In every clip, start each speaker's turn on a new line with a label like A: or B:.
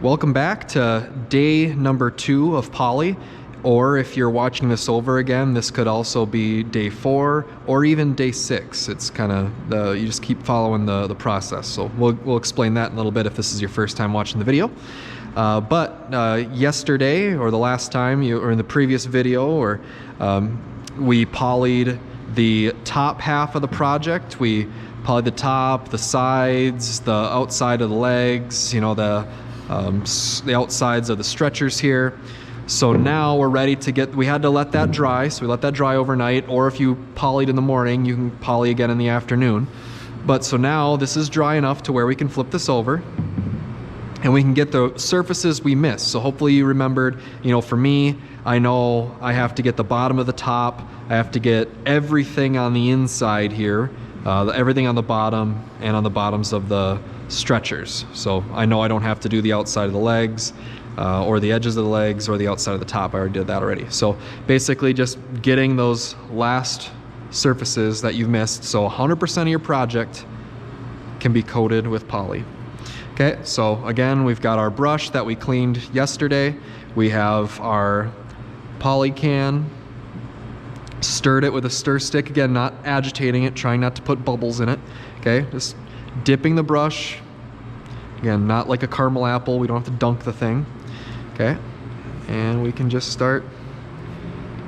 A: Welcome back to day number 2 of poly, or if you're watching this over again, this could also be day 4 or even day 6. It's kind of you just keep following the process. So we'll explain that in a little bit if this is your first time watching the video. Yesterday, or the last time, or in the previous video, we polyed the top half of the project. We polyed the top, the sides, the outside of the legs, the outsides of the stretchers here. So now we're ready to we had to let that dry, so we let that dry overnight, or if you polyed in the morning, you can poly again in the afternoon. So now this is dry enough to where we can flip this over and we can get the surfaces we missed. So hopefully you remembered, for me, I know I have to get the bottom of the top, I have to get everything on the inside here, everything on the bottom and on the bottoms of the stretchers. So I know I don't have to do the outside of the legs or the edges of the legs or the outside of the top. I already did that already. So basically just getting those last surfaces that you've missed. So 100% of your project can be coated with poly. Okay, so again, we've got our brush that we cleaned yesterday. We have our poly can, stirred it with a stir stick, again, not agitating it, trying not to put bubbles in it. Okay, just dipping the brush, again, not like a caramel apple, we don't have to dunk the thing. Okay, and we can just start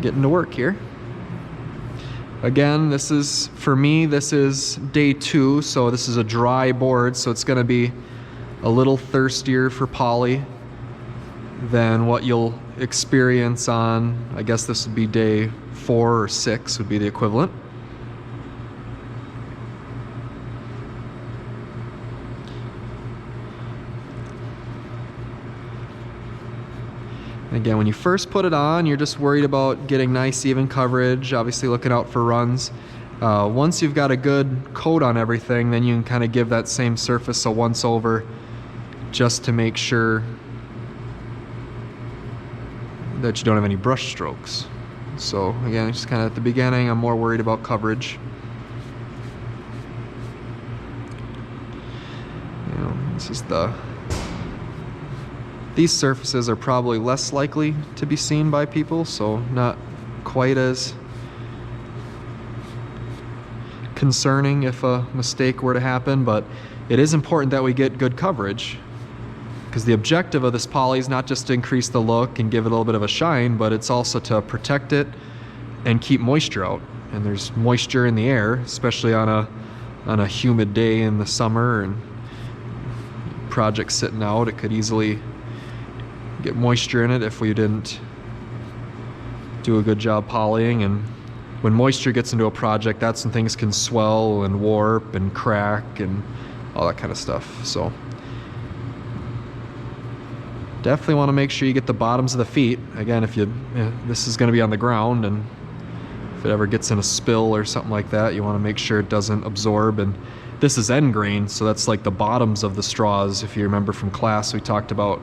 A: getting to work here. Again, this is, for me, this is day 2, so this is a dry board, so it's gonna be a little thirstier for poly than what you'll experience on, I guess this would be day 4 or 6 would be the equivalent. Again, when you first put it on, you're just worried about getting nice even coverage, obviously looking out for runs. Once you've got a good coat on everything, then you can kind of give that same surface a once over just to make sure that you don't have any brush strokes. So again, just kind of at the beginning, I'm more worried about coverage. This is these surfaces are probably less likely to be seen by people, so not quite as concerning if a mistake were to happen, but it is important that we get good coverage, because the objective of this poly is not just to increase the look and give it a little bit of a shine, but it's also to protect it and keep moisture out. And there's moisture in the air, especially on a humid day in the summer and project sitting out. It could easily get moisture in it if we didn't do a good job polying. And when moisture gets into a project, that's when things can swell and warp and crack and all that kind of stuff. So definitely want to make sure you get the bottoms of the feet. Again, this is going to be on the ground, and if it ever gets in a spill or something like that, you want to make sure it doesn't absorb. And this is end grain, so that's like the bottoms of the straws. If you remember from class, we talked about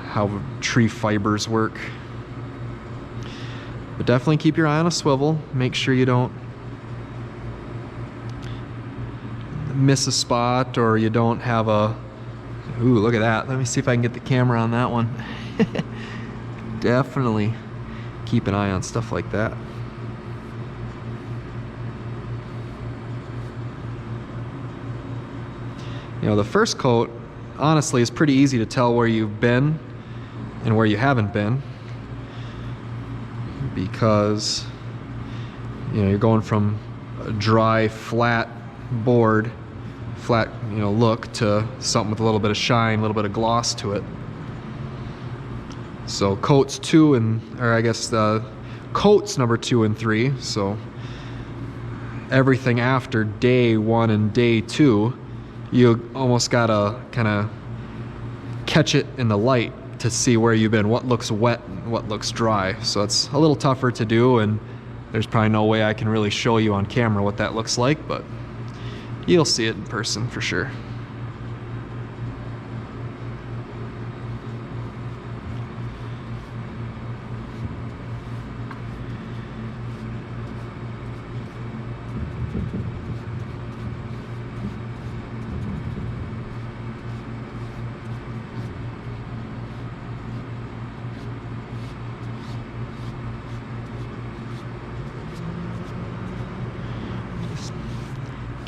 A: how tree fibers work. But definitely keep your eye on a swivel. Make sure you don't miss a spot, or you don't have a... Ooh, look at that. Let me see if I can get the camera on that one. Definitely keep an eye on stuff like that. The first coat, honestly, is pretty easy to tell where you've been and where you haven't been, because you're going from a dry, flat board, flat look, to something with a little bit of shine, a little bit of gloss to it. So coats coats number 2 and 3, so everything after day 1 and day 2, you almost gotta kind of catch it in the light to see where you've been, what looks wet and what looks dry. So it's a little tougher to do, and there's probably no way I can really show you on camera what that looks like, but you'll see it in person for sure.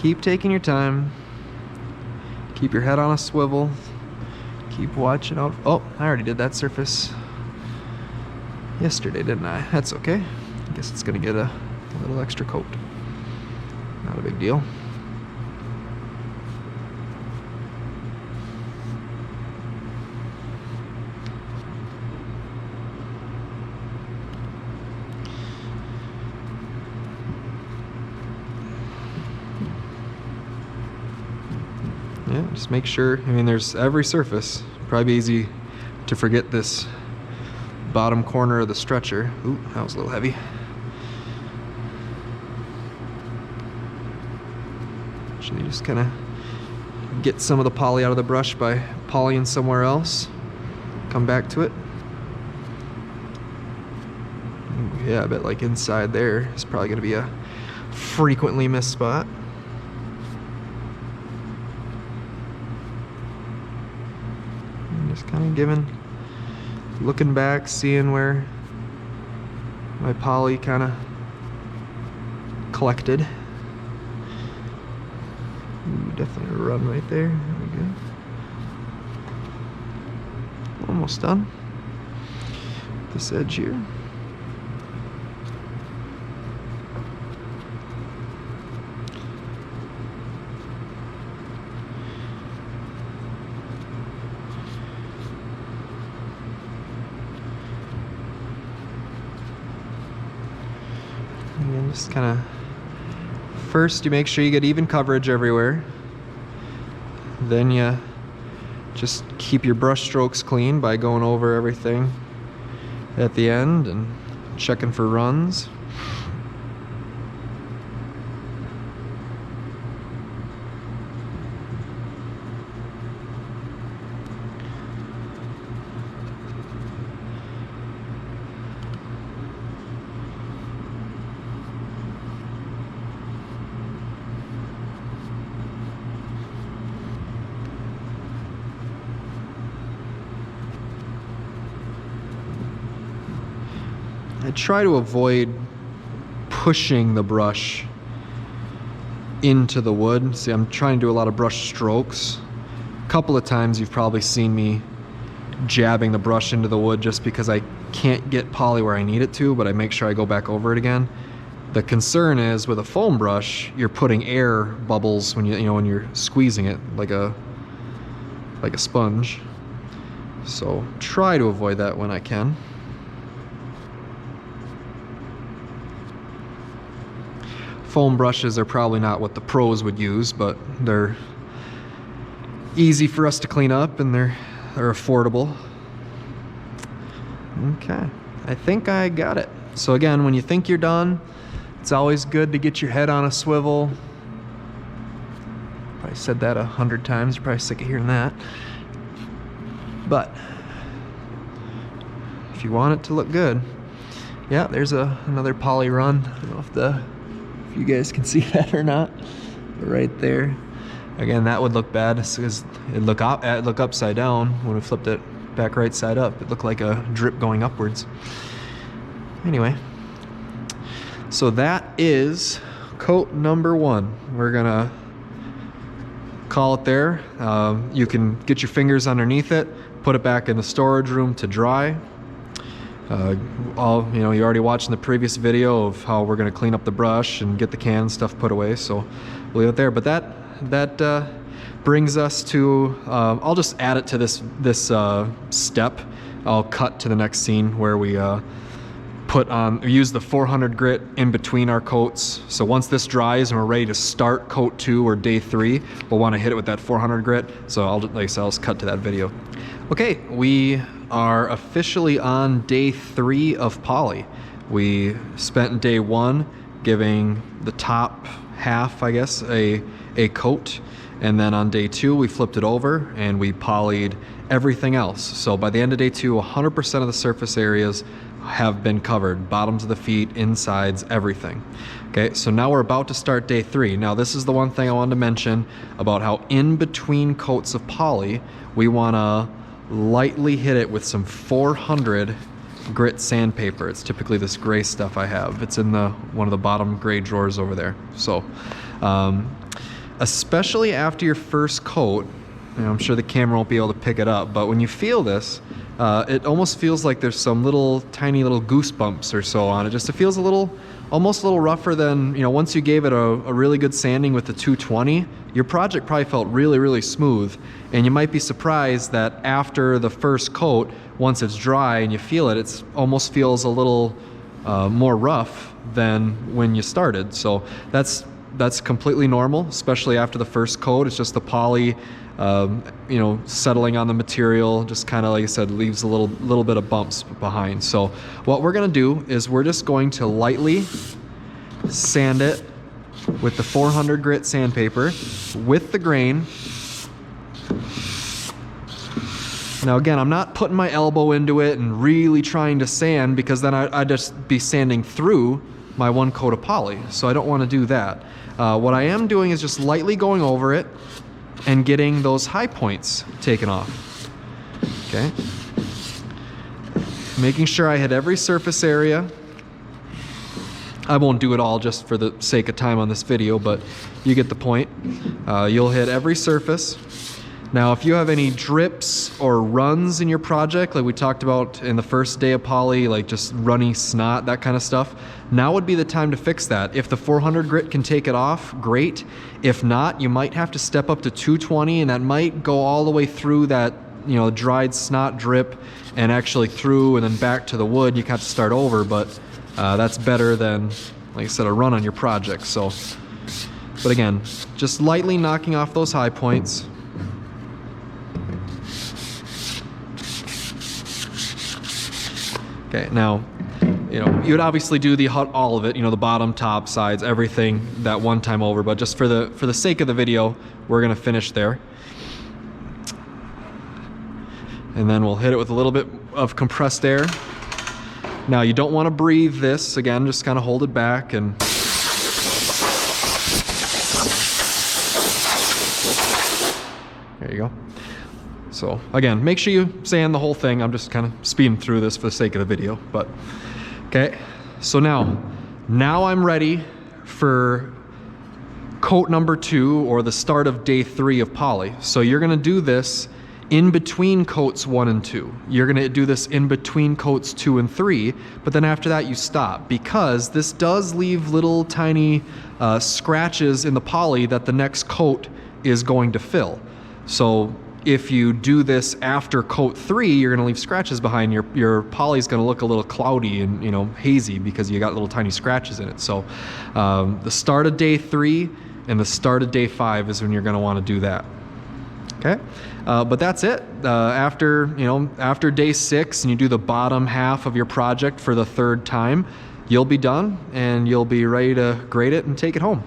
A: Keep taking your time. Keep your head on a swivel. Keep watching out. Oh, I already did that surface yesterday, didn't I? That's okay. I guess it's gonna get a little extra coat. Not a big deal. Yeah, just make sure, I mean, there's every surface. Probably be easy to forget this bottom corner of the stretcher. Ooh, that was a little heavy. Actually, just kind of get some of the poly out of the brush by polying somewhere else. Come back to it. Ooh, yeah, I bet like inside there is probably going to be a frequently missed spot. Just kind of looking back, seeing where my poly kind of collected. Ooh, definitely a run right there. There we go. Almost done. This edge here. And just kind of, first you make sure you get even coverage everywhere. Then you just keep your brush strokes clean by going over everything at the end and checking for runs. I try to avoid pushing the brush into the wood. See, I'm trying to do a lot of brush strokes. A couple of times you've probably seen me jabbing the brush into the wood just because I can't get poly where I need it to, but I make sure I go back over it again. The concern is with a foam brush, you're putting air bubbles when when you're squeezing it like a sponge. So try to avoid that when I can. Foam brushes are probably not what the pros would use, but they're easy for us to clean up and they're affordable. Okay, I think I got it. So again, when you think you're done, it's always good to get your head on a swivel. Probably said that 100 times, you're probably sick of hearing that. But if you want it to look good, yeah, there's another poly run. I don't know if you guys can see that or not, but right there. Again, that would look bad because it look upside down. When we flipped it back right side up, it looked like a drip going upwards. Anyway, so that is coat number 1. We're gonna call it there. You can get your fingers underneath it, put it back in the storage room to dry. You're already watching the previous video of how we're going to clean up the brush and get the can stuff put away, so we'll leave it there. But that brings us to, I'll just add it to this step. I'll cut to the next scene where we use the 400 grit in between our coats. So once this dries and we're ready to start coat 2 or day 3, we'll want to hit it with that 400 grit. So I'll just cut to that video. Okay, we are officially on day 3 of poly. We spent day 1 giving the top half, I guess, a coat, and then on day 2 we flipped it over and we polyed everything else. So by the end of day 2, 100% of the surface areas have been covered, bottoms of the feet, insides, everything. Okay, so now we're about to start day 3. Now this is the one thing I wanted to mention about how in between coats of poly, we want to lightly hit it with some 400 grit sandpaper. It's typically this gray stuff I have. It's in one of the bottom gray drawers over there. So especially after your first coat. I'm sure the camera won't be able to pick it up, but when you feel this, it almost feels like there's some tiny little goosebumps or so on it. Just it feels almost a little rougher than, once you gave it a really good sanding with the 220, your project probably felt really, really smooth. And you might be surprised that after the first coat, once it's dry and you feel it, it almost feels a little more rough than when you started. So that's completely normal, especially after the first coat. It's just the poly, settling on the material, just kind of, like I said, leaves a little bit of bumps behind. So what we're gonna do is we're just going to lightly sand it with the 400 grit sandpaper with the grain. Now again, I'm not putting my elbow into it and really trying to sand, because then I'd just be sanding through my one coat of poly. So I don't want to do that. What I am doing is just lightly going over it and getting those high points taken off. Okay. Making sure I hit every surface area. I won't do it all just for the sake of time on this video, but you get the point. You'll hit every surface. Now, if you have any drips or runs in your project, like we talked about in the first day of poly, like just runny snot, that kind of stuff, now would be the time to fix that. If the 400 grit can take it off, great. If not, you might have to step up to 220, and that might go all the way through that, dried snot drip and actually through and then back to the wood. You have to start over, but that's better than, like I said, a run on your project. So, but again, just lightly knocking off those high points. Okay, now, you would obviously do all of it, the bottom, top, sides, everything that one time over, but just for the sake of the video, we're gonna finish there. And then we'll hit it with a little bit of compressed air. Now, you don't want to breathe this. Again, just kind of hold it back and there you go. So again, make sure you sand the whole thing. I'm just kind of speeding through this for the sake of the video, but okay. So now I'm ready for coat number 2, or the start of day 3 of poly. So you're gonna do this in between coats 1 and 2. You're gonna do this in between coats 2 and 3, but then after that you stop, because this does leave little tiny scratches in the poly that the next coat is going to fill. So if you do this after coat 3, you're gonna leave scratches behind. Your poly is gonna look a little cloudy and hazy because you got little tiny scratches in it. So the start of day 3 and the start of day 5 is when you're gonna wanna do that. Okay, but that's it. After day 6 and you do the bottom half of your project for the 3rd time, you'll be done and you'll be ready to grade it and take it home.